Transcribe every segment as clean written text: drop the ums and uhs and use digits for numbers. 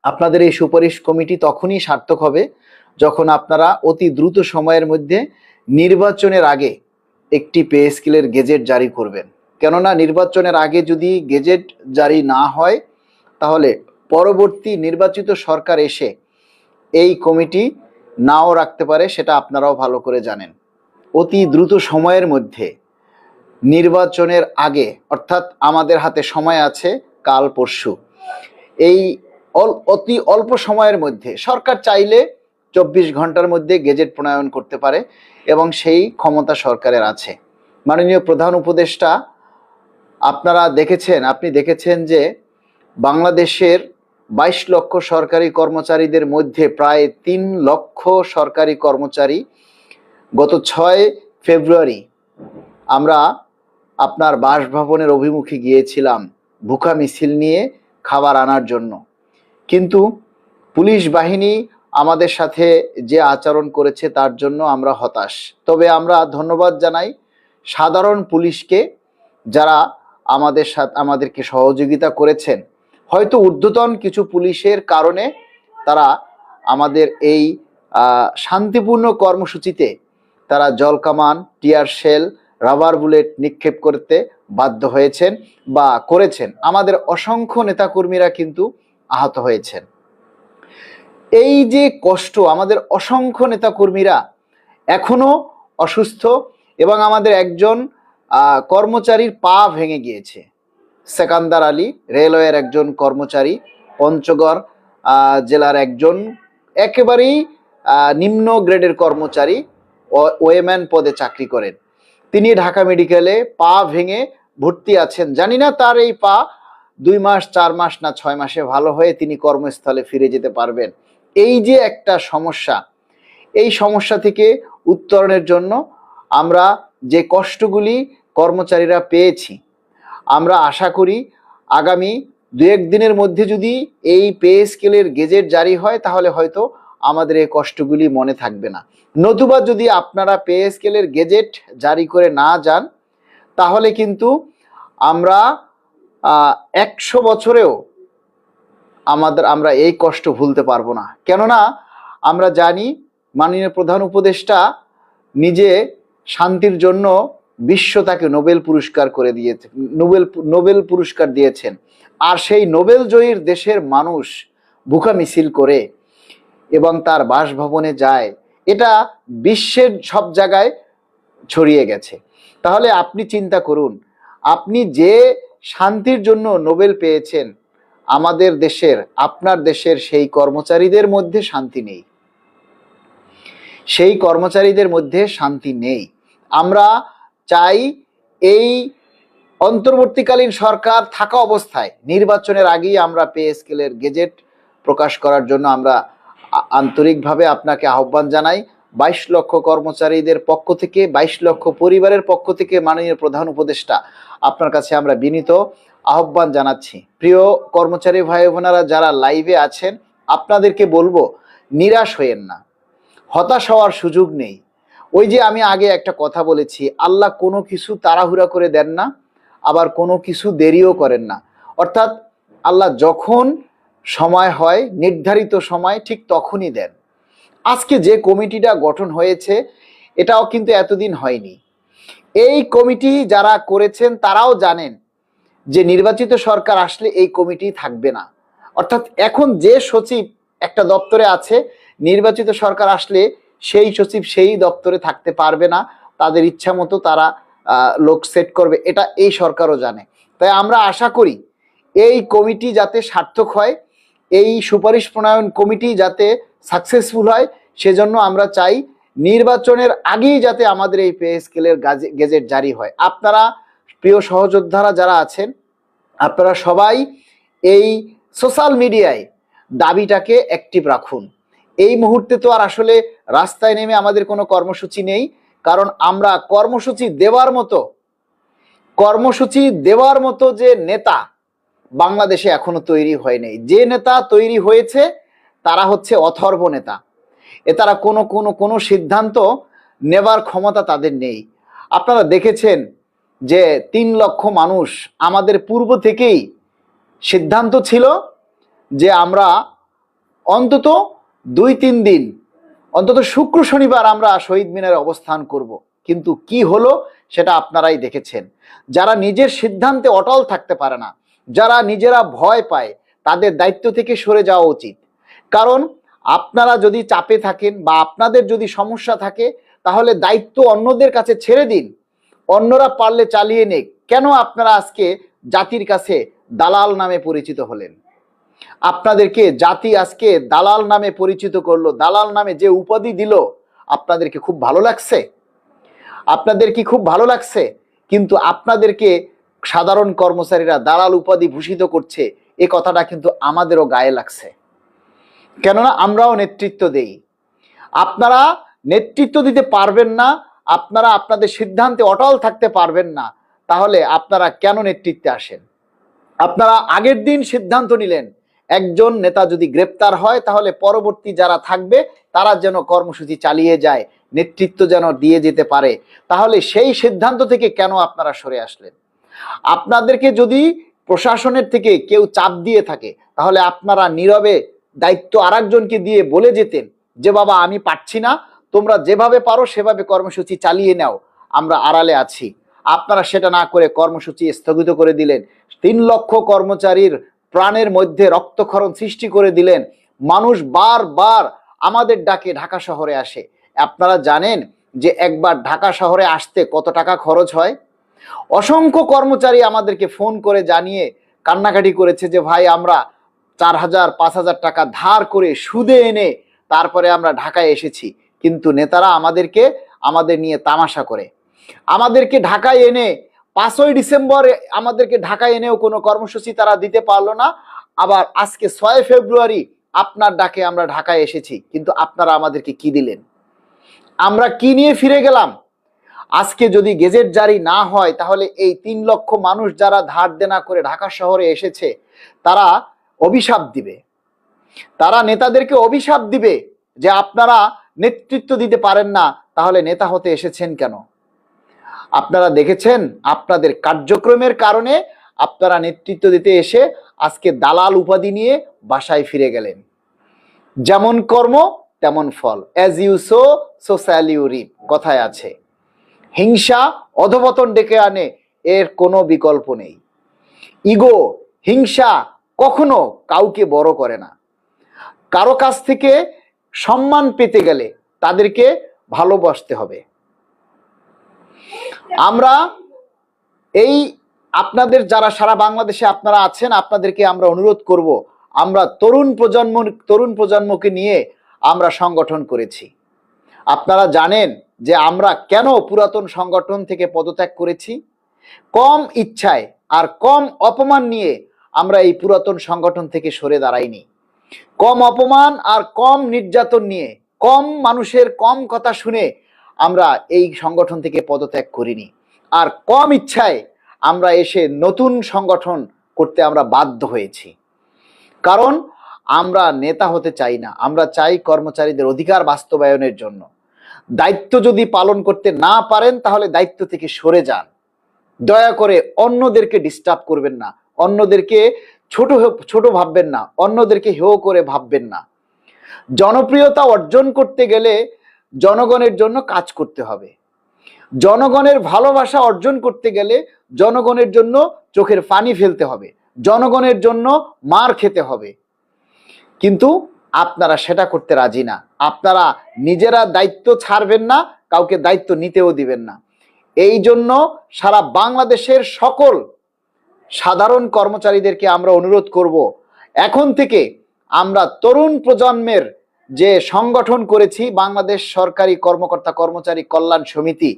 আপনাদের এই সুপারিশ কমিটি তখনই সার্থক হবে যখন আপনারা অতি দ্রুত সময়ের মধ্যে নির্বাচনের আগে একটি পে স্কেলের গেজেট জারি করবেন। কেননা নির্বাচনের আগে যদি গেজেট জারি না হয় তাহলে পরবর্তী নির্বাচিত সরকার এসে এই কমিটি নাও রাখতে পারে, সেটা আপনারাও ভালো করে জানেন। অতি দ্রুত সময়ের মধ্যে নির্বাচনের আগে, অর্থাৎ আমাদের হাতে সময় আছে কাল পরশু, এই অতি অল্প সময়ের মধ্যে সরকার চাইলে 24 ঘন্টার মধ্যে গেজেট প্রণয়ন করতে পারে এবং সেই ক্ষমতা সরকারের আছে। মাননীয় প্রধান উপদেষ্টা আপনি দেখেছেন যে বাংলাদেশের 22 লক্ষ সরকারি কর্মচারীদের মধ্যে প্রায় 3 লক্ষ সরকারি কর্মচারী গত 6 ফেব্রুয়ারি আমরা আপনার বাসভবনের অভিমুখে গিয়েছিলাম ভুখা মিছিল নিয়ে খাবার আনার জন্য, কিন্তু পুলিশ বাহিনী আমাদের সাথে যে আচরণ করেছে তার জন্য আমরা হতাশ। তবে আমরা ধন্যবাদ জানাই সাধারণ পুলিশকে, যারা আমাদেরকে সহযোগিতা করেছেন। হয়তো ঊর্ধ্বতন কিছু পুলিশের কারণে তারা আমাদের এই শান্তিপূর্ণ কর্মসূচিতে তারা জলকামান, টিয়ার শেল, রাবার বুলেট নিক্ষেপ করতে বাধ্য হয়েছেন বা করেছেন। আমাদের অসংখ্য নেতাকর্মীরা কিন্তু আহত হয়েছেন। এই যে কষ্ট, আমাদের অসংখ্য নেতাকর্মীরা এখনো অসুস্থ এবং আমাদের একজন কর্মচারীর পা ভেঙে গিয়েছে। সেকান্দার আলী, রেলওয়ের একজন কর্মচারী, পঞ্চগড় জেলার একজন একেবারেই নিম্ন গ্রেডের কর্মচারী, ওয়েম্যান পদে চাকরি করেন। তিনি ঢাকা মেডিকেলে পা ভেঙে ভর্তি আছেন। জানি না তার এই পা 2 মাস, 4 মাস না 6 মাসে ভালো হয়ে তিনি কর্মস্থলে ফিরে যেতে পারবেন। এই যে একটা সমস্যা, এই সমস্যা থেকে উত্তরণের জন্য আমরা যে কষ্টগুলি কর্মচারীরা পেয়েছি, আমরা আশা করি আগামী 2-1 দিনের মধ্যে যদি এই পে স্কেলের গেজেট জারি হয় তাহলে হয়তো আমাদের এই কষ্টগুলি মনে থাকবে না। নতুবা যদি আপনারা পে স্কেলের গেজেট জারি করে না যান তাহলে কিন্তু আমরা 100 বছরেও আমরা এই কষ্ট ভুলতে পারবো না। কেননা আমরা জানি মাননীয় প্রধান উপদেষ্টা নিজে শান্তির জন্য বিশ্ব তাকে নোবেল পুরস্কার করে দিয়েছে, নোবেল পুরস্কার দিয়েছেন। আর সেই নোবেল জয়ীর দেশের মানুষ ভুখা মিছিল করে এবং তার বাসভবনে যায়, এটা বিশ্বের সব জায়গায় ছড়িয়ে গেছে। তাহলে আপনি চিন্তা করুন, আপনি যে শান্তির জন্য নোবেল পেয়েছেন, আমাদের দেশের, আপনার দেশের সেই কর্মচারীদের মধ্যে শান্তি নেই, সেই কর্মচারীদের মধ্যে শান্তি নেই। আমরা চাই এই অন্তর্বর্তীকালীন সরকার থাকা অবস্থায় নির্বাচনের আগেই আমরা পে স্কেলের গেজেট প্রকাশ করার জন্য আমরা আন্তরিকভাবে আপনাকে আহ্বান জানাই। 22 লক্ষ কর্মচারীদের পক্ষ থেকে, 22 লক্ষ পরিবারের পক্ষ থেকে মাননীয় প্রধান উপদেষ্টা আপনার কাছে আমরা বিনীত আহ্বান জানাচ্ছি। প্রিয় কর্মচারী ভাই বোনেরা যারা লাইভে আছেন, আপনাদেরকে বলবো নিরাশ হয়েন না, হতাশ হওয়ার সুযোগ নেই। ওই যে আমি আগে একটা কথা বলেছি, আল্লাহ কোনো কিছু তাড়াহুড়া করে দেন না, আবার কোনো কিছু দেরিও করেন না। অর্থাৎ আল্লাহ যখন সময় হয়, নির্ধারিত সময় ঠিক তখনই দেন। আজকে যে কমিটিটা গঠন হয়েছে এটাও কিন্তু এতদিন হয়নি। এই কমিটি যারা করেছেন তারাও জানেন যে নির্বাচিত সরকার আসলে এই কমিটি থাকবে না। অর্থাৎ এখন যে সচিব একটা দপ্তরে আছে, নির্বাচিত সরকার আসলে সেই সচিব সেই দপ্তরে থাকতে পারবে না, তাদের ইচ্ছা মতো তারা লোক সেট করবে, এটা এই সরকারও জানে। তাই আমরা আশা করি এই কমিটি যাতে সার্থক হয়, এই সুপারিশ প্রণয়ন কমিটি যাতে সাকসেসফুল হয়, সেজন্য আমরা চাই নির্বাচনের আগেই যাতে আমাদের এই পে স্কেলের গেজেট জারি হয়। আপনারা প্রিয় সহযোদ্ধারা যারা আছেন, আপনারা সবাই এই সোশ্যাল মিডিয়ায় দাবিটাকে অ্যাক্টিভ রাখুন। এই মুহূর্তে তো আর আসলে রাস্তায় নেমে আমাদের কোনো কর্মসূচি নেই, কারণ আমরা কর্মসূচি দেওয়ার মতো যে নেতা বাংলাদেশে এখনো তৈরি হয় নাই। যে নেতা তৈরি হয়েছে তারা হচ্ছে অথর্ব নেতা। তারা কোনো সিদ্ধান্ত নেবার ক্ষমতা তাদের নেই। আপনারা দেখেছেন যে 3 লক্ষ মানুষ, আমাদের পূর্ব থেকেই সিদ্ধান্ত ছিল যে আমরা অন্তত 2-3 দিন, অন্তত শুক্র শনিবার আমরা শহীদ মিনারে অবস্থান করব। কিন্তু কি হলো সেটা আপনারাই দেখেছেন। যারা নিজের সিদ্ধান্তে অটল থাকতে পারে না, যারা নিজেরা ভয় পায়, তাদের দায়িত্ব থেকে সরে যাওয়া উচিত। কারণ আপনারা যদি চাপে থাকেন বা আপনাদের যদি সমস্যা থাকে, তাহলে দায়িত্ব অন্যদের কাছে ছেড়ে দিন, অন্যরা পারলে চালিয়ে নেক। কেন আপনারা আজকে জাতির কাছে দালাল নামে পরিচিত হলেন? আপনাদেরকে জাতি আজকে দালাল নামে পরিচিত করলো, দালাল নামে যে উপাধি দিল, আপনাদেরকে খুব ভালো লাগছে? আপনাদের কি খুব ভালো লাগছে? কিন্তু আপনাদেরকে সাধারণ কর্মচারীরা দালাল উপাধি ভূষিত করছে, এ কথাটা কিন্তু আমাদেরও গায়ে লাগছে। কেননা আমরাও নেতৃত্ব দেই। আপনারা নেতৃত্ব দিতে পারবেন না, আপনারা আপনাদের সিদ্ধান্তে অটল থাকতে পারবেন না, তাহলে আপনারা কেন নেতৃত্বে আসেন? আপনারা আগের দিন সিদ্ধান্ত নিলেন একজন নেতা যদি গ্রেপ্তার হয় তাহলে পরবর্তী যারা থাকবে তারা যেন কর্মসূচি চালিয়ে যায়, নেতৃত্ব যেন দিয়ে যেতে পারে। তাহলে সেই সিদ্ধান্ত থেকে কেন আপনারা সরে আসলেন? আপনাদেরকে যদি প্রশাসনের থেকে কেউ চাপ দিয়ে থাকে, তাহলে আপনারা নীরবে দায়িত্ব আরেকজনকে দিয়ে বলে যেতেন যে বাবা আমি পারছি না, তোমরা যেভাবে পারো সেভাবে কর্মসূচি চালিয়ে নাও, আমরা আড়ালে আছি। আপনারা সেটা না করে কর্মসূচি স্থগিত করে দিলেন। 3 লক্ষ কর্মচারীর প্রাণের মধ্যে রক্তক্ষরণ সৃষ্টি করে দিলেন। মানুষ বারবার আমাদের ডাকে ঢাকা শহরে আসে। আপনারা জানেন যে একবার ঢাকা শহরে আসতে কত টাকা খরচ হয়? অসংখ্য কর্মচারী আমাদেরকে ফোন করে জানিয়ে কান্নাকাটি করেছে যে ভাই আমরা 4,000-5,000 টাকা ধার করে সুদে এনে তারপরে আমরা ঢাকায় এসেছি। কিন্তু নেতারা আমাদের নিয়ে তামাশা করে। আমাদেরকে ঢাকায় এনে 5ই ডিসেম্বর আমাদেরকে ঢাকায় এনেও কোনো কর্মসূচি তারা দিতে পারলো না। আবার আজকে 6 ফেব্রুয়ারি আপনার ডাকে আমরা ঢাকায় এসেছি, কিন্তু আপনারা আমাদেরকে কি দিলেন? আমরা কি নিয়ে ফিরে গেলাম? আজকে যদি গেজেট জারি না হয় তাহলে এই 3 লক্ষ মানুষ যারা ধার দেনা করে ঢাকা শহরে এসেছে তারা অভিশাপ দিবে, তারা নেতাদেরকে অভিশাপ দিবে যে আপনারা নেতৃত্ব দিতে পারেন না, তাহলে নেতা হতে এসেছেন কেন? আপনারা দেখেছেন আপনাদের কার্যক্রমের কারণে আপনারা নেতৃত্ব দিতে এসে আজকে দালাল উপাধি নিয়ে বাসায় ফিরে গেলেন। যেমন কর্ম তেমন ফল, as you sow so shall you reap কথায় আছে। হিংসা অধপতন ডেকে আনে, এর কোনো বিকল্প নেই। ইগো, হিংসা কখনো কাউকে বড় করে না। কারো কাছ থেকে সম্মান পেতে গেলে তাদেরকে ভালোবাসতে হবে। আমরা এই আপনাদের যারা সারা বাংলাদেশে আপনারা আছেন, আপনাদেরকে আমরা অনুরোধ করব, আমরা তরুণ প্রজন্মকে নিয়ে আমরা সংগঠন করেছি। আপনারা জানেন যে আমরা কেন পুরাতন সংগঠন থেকে পদত্যাগ করেছি? কম ইচ্ছায় আর কম অপমান নিয়ে আমরা এই পুরাতন সংগঠন থেকে সরে দাঁড়াইনি। কম অপমান আর কম নির্যাতন নিয়ে, কম মানুষের কম কথা শুনে আমরা এই সংগঠন থেকে পদত্যাগ করিনি। আর কম ইচ্ছায় আমরা এসে নতুন সংগঠন করতে আমরা বাধ্য হয়েছি। কারণ আমরা নেতা হতে চাই না, আমরা চাই কর্মচারীদের অধিকার বাস্তবায়নের জন্য। দায়িত্ব যদি পালন করতে না পারেন তাহলে দায়িত্ব থেকে সরে যান। দয়া করে অন্যদেরকে ডিস্টার্ব করবেন না, অন্যদেরকে ছোট ভাববেন না, অন্যদেরকে হেয় করে ভাববেন না। জনপ্রিয়তা অর্জন করতে গেলে জনগণের জন্য কাজ করতে হবে। জনগণের ভালোবাসা অর্জন করতে গেলে জনগণের জন্য চোখের পানি ফেলতে হবে, জনগণের জন্য মার খেতে হবে। কিন্তু আপনারা সেটা করতে রাজি না। আপনারা নিজেরা দায়িত্ব ছাড়বেন না, কাউকে দায়িত্ব নিতেও দিবেন না। এই জন্য সারা বাংলাদেশের সকল সাধারণ কর্মচারীদেরকে আমরা অনুরোধ করব, এখন থেকে আমরা তরুণ প্রজন্মের যে সংগঠন করেছি বাংলাদেশ সরকারি কর্মকর্তা কর্মচারী কল্যাণ সমিতি,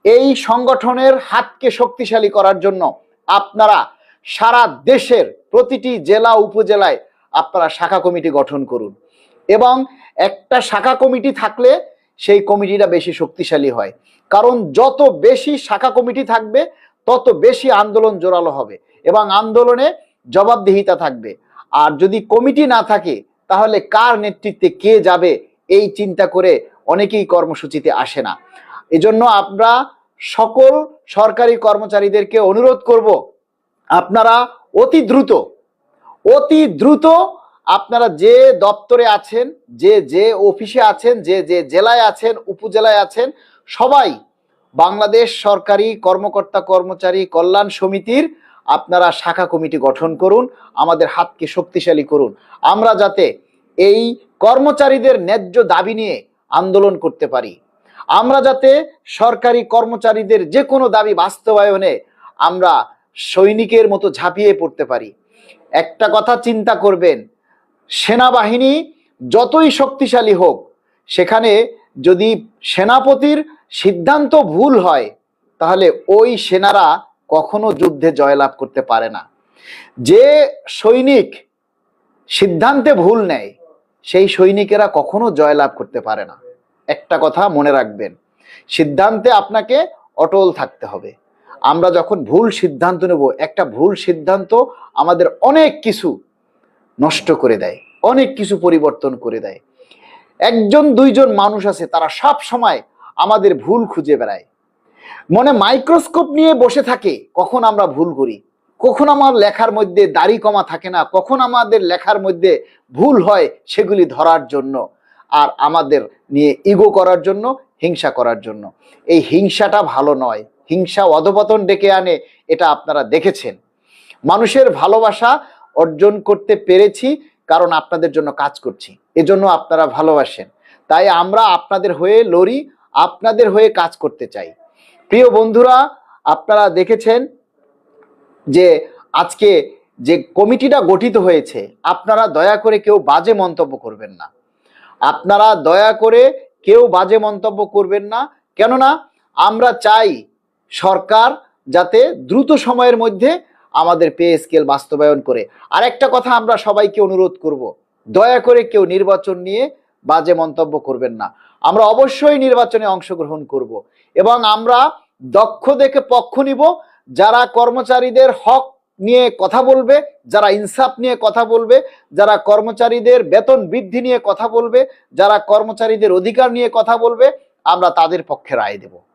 এই সংগঠনের হাতকে শক্তিশালী করার জন্য আপনারা সারা দেশের প্রতিটি জেলা উপজেলায় আপনারা শাখা কমিটি গঠন করুন। এবং একটা শাখা কমিটি থাকলে সেই কমিটিটা বেশি শক্তিশালী হয়। কারণ যত বেশি শাখা কমিটি থাকবে তত বেশি আন্দোলন জোরালো হবে এবং আন্দোলনে জবাবদিহিতা থাকবে। আর যদি কমিটি না থাকে তাহলে কার নেতৃত্বে কে যাবে এই চিন্তা করে অনেকেই কর্মসূচিতে আসে না। এজন্য আমরা সকল সরকারি কর্মচারীদেরকে অনুরোধ করব, আপনারা অতি দ্রুত আপনারা যে দপ্তরে আছেন, যে যে অফিসে আছেন, যে যে জেলায় আছেন, উপজেলায় আছেন, সবাই বাংলাদেশ সরকারি কর্মকর্তা কর্মচারী কল্যাণ সমিতির আপনারা শাখা কমিটি গঠন করুন, আমাদের হাতকে শক্তিশালী করুন। আমরা যাতে এই কর্মচারীদের ন্যায্য দাবি নিয়ে আন্দোলন করতে পারি, আমরা যাতে সরকারি কর্মচারীদের যে কোনো দাবি বাস্তবায়নে আমরা সৈনিকের মতো ঝাঁপিয়ে পড়তে পারি। একটা কথা চিন্তা করবেন, সেনাবাহিনী যতই শক্তিশালী হোক, সেখানে যদি সেনাপতির সিদ্ধান্ত ভুল হয়, তাহলে ওই সেনারা কখনো যুদ্ধে জয়লাভ করতে পারে না। যে সৈনিক সিদ্ধান্তে ভুল নেয়, সেই সৈনিকেরা কখনো জয়লাভ করতে পারে না। একটা কথা মনে রাখবেন, সিদ্ধান্তে আপনাকে অটল থাকতে হবে। আমরা যখন ভুল সিদ্ধান্ত নেব, একটা ভুল সিদ্ধান্ত আমাদের অনেক কিছু নষ্ট করে দেয়, অনেক কিছু পরিবর্তন করে দেয়। একজন দুইজন মানুষ আছে, তারা সব সময় আমাদের ভুল খুঁজে বেড়ায়, মনে মাইক্রোস্কোপ নিয়ে বসে থাকে কখন আমরা ভুল করি, কখন আমার লেখার মধ্যে দাড়ি কমা থাকে না, কখন আমাদের লেখার মধ্যে ভুল হয়, সেগুলি ধরার জন্য, আর আমাদের নিয়ে ইগো করার জন্য, হিংসা করার জন্য। এই হিংসাটা ভালো নয়, হিংসা অধপতন ডেকে আনে, এটা আপনারা দেখেছেন। মানুষের ভালোবাসা অর্জন করতে পেরেছি কারণ আপনাদের জন্য কাজ করছি, এজন্য আপনারা ভালোবাসেন, তাই আমরা আপনাদের হয়ে লড়ি, আপনাদের হয়ে কাজ করতে চাই। প্রিয় বন্ধুরা, আপনারা দেখেছেন যে আজকে যে কমিটিটা গঠিত হয়েছে, আপনারা দয়া করে কেউ বাজে মন্তব্য করবেন না, আপনারা দয়া করে কেউ বাজে মন্তব্য করবেন না। কেননা আমরা চাই সরকার যাতে দ্রুত সময়ের মধ্যে আমাদের পে স্কেল বাস্তবায়ন করে। আর একটা কথা আমরা সবাইকে অনুরোধ করব, দয়া করে কেউ নির্বাচন নিয়ে বাজে মন্তব্য করবেন না। আমরা অবশ্যই নির্বাচনে অংশগ্রহণ করব এবং আমরা দক্ষ দেখে পক্ষ নিব, যারা কর্মচারীদের হক নিয়ে কথা বলবে, যারা ইনসাফ নিয়ে কথা বলবে, যারা কর্মচারীদের বেতন বৃদ্ধি নিয়ে কথা বলবে, যারা কর্মচারীদের অধিকার নিয়ে কথা বলবে, আমরা তাদের পক্ষে রায় দেব।